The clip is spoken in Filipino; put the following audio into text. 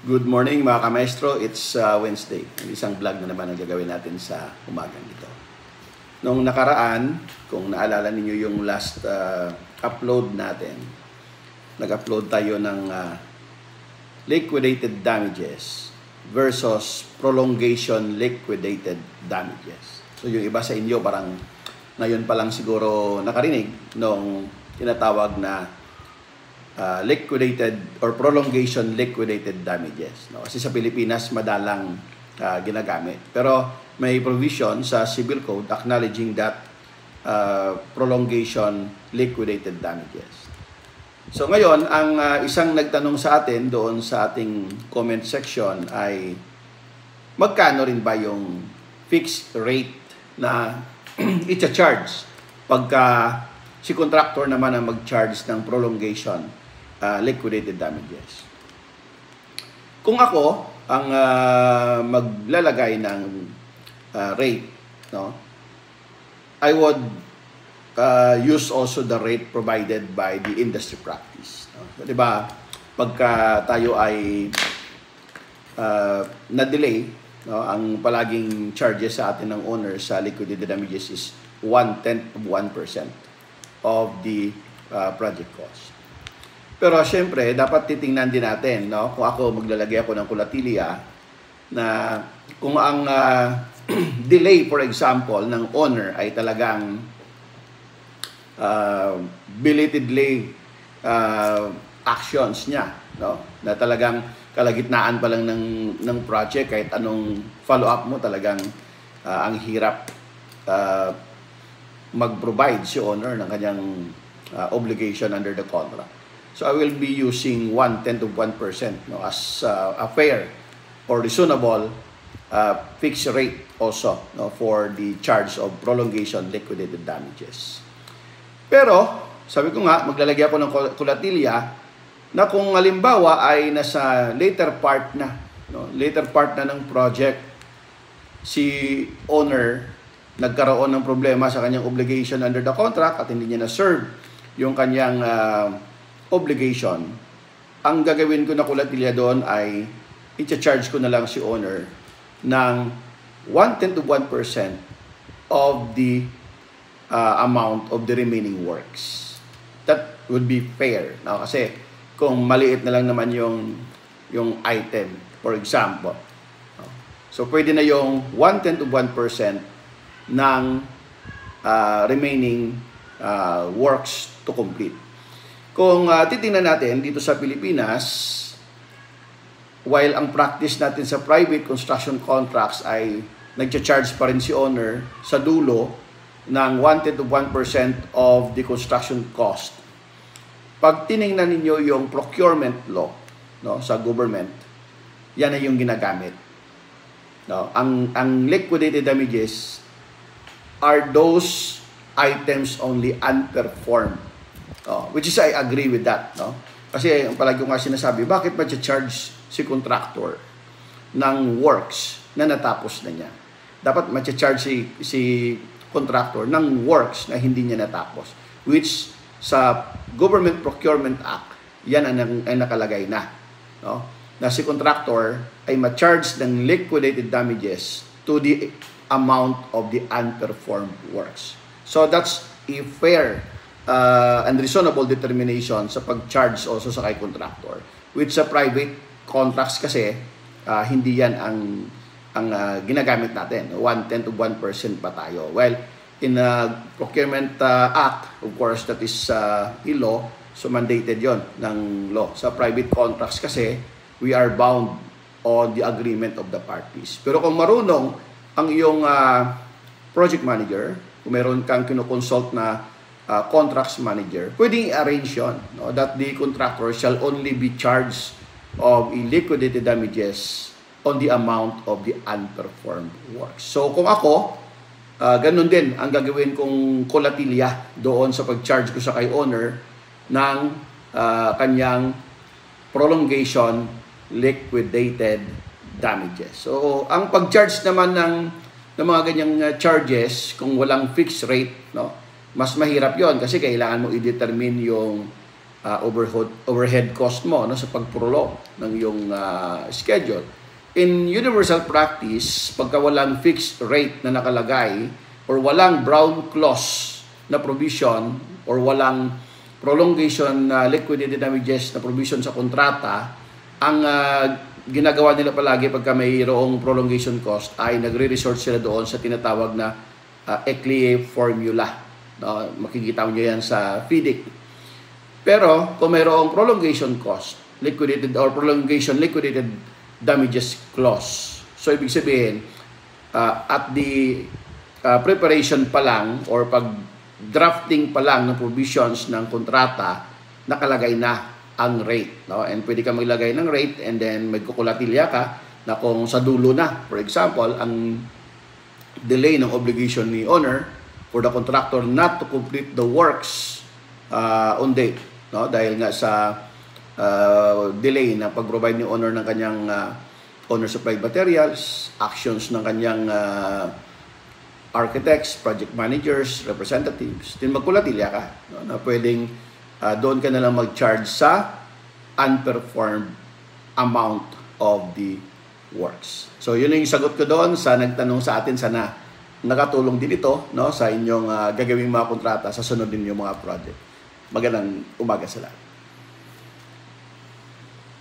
Good morning mga kamaestro, it's Wednesday. Isang vlog na naman ang gagawin natin sa umagang ito. Nung nakaraan, kung naalala ninyo yung last upload natin, nag-upload tayo ng liquidated damages versus prolongation liquidated damages. So yung iba sa inyo parang ngayon pa lang siguro nakarinig nung tinatawag na liquidated or prolongation liquidated damages. No? Kasi sa Pilipinas, madalang ginagamit. Pero may provision sa Civil Code acknowledging that prolongation liquidated damages. So ngayon, ang isang nagtanong sa atin doon sa ating comment section ay magkano rin ba yung fixed rate na i-charge pagka si contractor naman ang mag-charge ng prolongation liquidated damages. Kung ako ang maglalagay ng rate, no, I would use also the rate provided by the industry practice. No? Di ba, pagka tayo ay na-delay, no, ang palaging charges sa atin ng owner sa liquidated damages is 1/10 of 1% of the project cost. Pero syempre, dapat titingnan din natin, no? Kung ako maglalagay ako ng kulatilya na kung ang delay, for example, ng owner ay talagang belatedly actions niya, no? Na talagang kalagitnaan pa lang ng project, kahit anong follow-up mo, talagang ang hirap mag-provide si owner ng kanyang obligation under the contract. So I will be using 1/10 of 1%, no, as a fair or reasonable fixed rate also, no, for the charge of prolongation liquidated damages. Pero sabi ko nga, maglalagay ako ng kulatilya na kung halimbawa ay nasa later part na, no, later part na ng project, si owner nagkaroon ng problema sa kanyang obligation under the contract at hindi niya na-serve yung kanyang obligation, ang gagawin ko na kulatilya doon ay i-charge ko na lang si owner ng 1/10 of 1% of the amount of the remaining works. That would be fair. No? Kasi kung maliit na lang naman yung item, for example. No? So pwede na yung 1/10 of 1% ng remaining works to complete. Kung titingnan natin dito sa Pilipinas, while ang practice natin sa private construction contracts ay nag-charge pa rin si owner sa dulo ng 1/10 of 1% of the construction cost. Pag tiningnan ninyo yung procurement law, no, sa government, yan ay yung ginagamit. No, ang liquidated damages are those items only unperformed. Which is, I agree with that. No? Kasi palagi ko nga sinasabi, bakit ma-charge si contractor ng works na natapos na niya? Dapat ma-charge si contractor ng works na hindi niya natapos. Which sa Government Procurement Act, yan ang nakalagay na. No? Na si contractor ay ma-charge ng liquidated damages to the amount of the unperformed works. So that's a fair and reasonable determination sa pag-charge also sa kay contractor. With sa private contracts kasi, hindi yan ang ginagamit natin. 1/10 of 1% pa tayo. Well, in Procurement Act, of course, that is a law, so mandated yon ng law. Sa private contracts kasi, we are bound on the agreement of the parties. Pero kung marunong ang iyong project manager, kung meron kang kinoconsult na contracts manager, pwedeng i-arrange yun, no, that the contractor shall only be charged of liquidated damages on the amount of the unperformed works. So kung ako, ganun din ang gagawin kong kulatilya doon sa pag-charge ko sa kay owner ng kanyang prolongation liquidated damages. So ang pag-charge naman ng mga ganyang charges, kung walang fixed rate, no, mas mahirap yon kasi kailangan mo i-determine yung overhead cost mo, no, sa pagprolong ng iyong schedule. In universal practice, pagka walang fixed rate na nakalagay or walang brown clause na provision or walang prolongation liquidated damages na provision sa kontrata, ang ginagawa nila palagi pagka mayroong prolongation cost ay nagre-resort sila doon sa tinatawag na ECLIE formula. No? Makikita nyo yan sa FIDIC. Pero kung mayroong prolongation cost, liquidated or prolongation liquidated damages clause. So ibig sabihin, at the preparation pa lang or pag drafting pa lang ng provisions ng kontrata, nakalagay na ang rate. No? And pwede ka maglagay ng rate and then magkukulatilya ka na kung sa dulo na, for example, ang delay ng obligation ni owner for the contractor not to complete the works on date. No? Dahil nga sa delay na pag-provide ni owner ng kanyang owner supplied materials, actions ng kanyang architects, project managers, representatives, din magkulatilya ka, no, na pwedeng doon ka na lang mag-charge sa unperformed amount of the works. So yun yung sagot ko doon sa nagtanong sa atin. Sana nakatulong din ito, no, sa inyong gagawing mga kontrata sa sunod din yung mga project. Magandang umaga sa lahat.